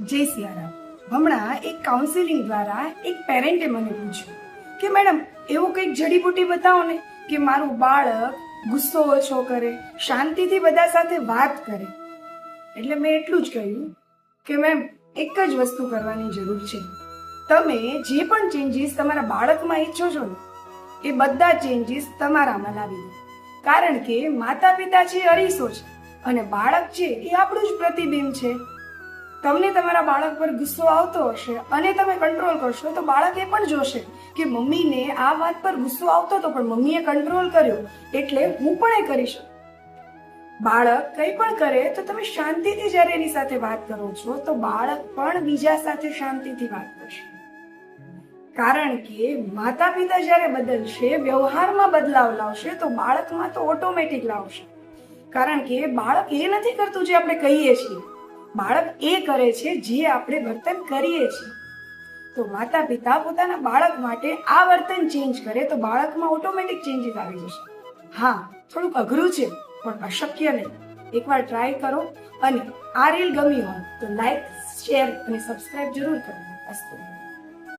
જય સિયારામ. હમણાં એક કાઉન્સિલિંગ દ્વારા એક પેરેન્ટે મને પૂછ્યું કે મેડમ એવું કંઈક જડીબુટી બતાવો ને કે મારું બાળક ગુસ્સો ઓછો કરે, શાંતિથી બધા સાથે વાત કરે. એટલે મેં એટલું જ કહ્યું કે મેમ એક જ વસ્તુ કરવાની જરૂર છે. તમે જે પણ ચેન્જીસ તમારા બાળકમાં ઈચ્છો છો ને એ બધા ચેન્જીસ તમારામાં લાવી દો. કારણ કે માતા પિતા છે અરીસો છે અને બાળક છે એ આપણું જ પ્રતિબિંબ છે. તમને તમારા બાળક પર ગુસ્સો આવતો હશે અને તમે કંટ્રોલ કરશો તો બાળક એ પણ જોશે કે મમ્મીને આ વાત પર ગુસ્સો આવતો હતો પણ મમ્મીએ કંટ્રોલ કર્યો એટલે હું પણ એ કરીશ. બાળક કંઈ પણ કરે તો તમે શાંતિથી જ્યારે એની સાથે વાત કરો છો તો બાળક પણ બીજા સાથે શાંતિથી વાત કરશે. કારણ કે માતા પિતા જ્યારે બદલશે, વ્યવહારમાં બદલાવ લાવશે તો બાળકમાં તો ઓટોમેટિક લાવશે. કારણ કે બાળક એ નથી કરતું જે આપણે કહીએ છીએ, બાળક એ કરે છે જે આપણે વર્તન કરીએ છીએ. તો માતા પિતા પોતાના બાળક માટે આ વર્તન ચેન્જ કરે તો બાળકમાં ઓટોમેટિક ચેન્જીસ આવી જશે. હા, થોડુંક અઘરું છે પણ અશક્ય નહીં. એકવાર ટ્રાય કરો અને આ રીલ ગમી હોય તો લાઈક, શેર અને સબસ્ક્રાઇબ જરૂર કરો. અસ્તુ.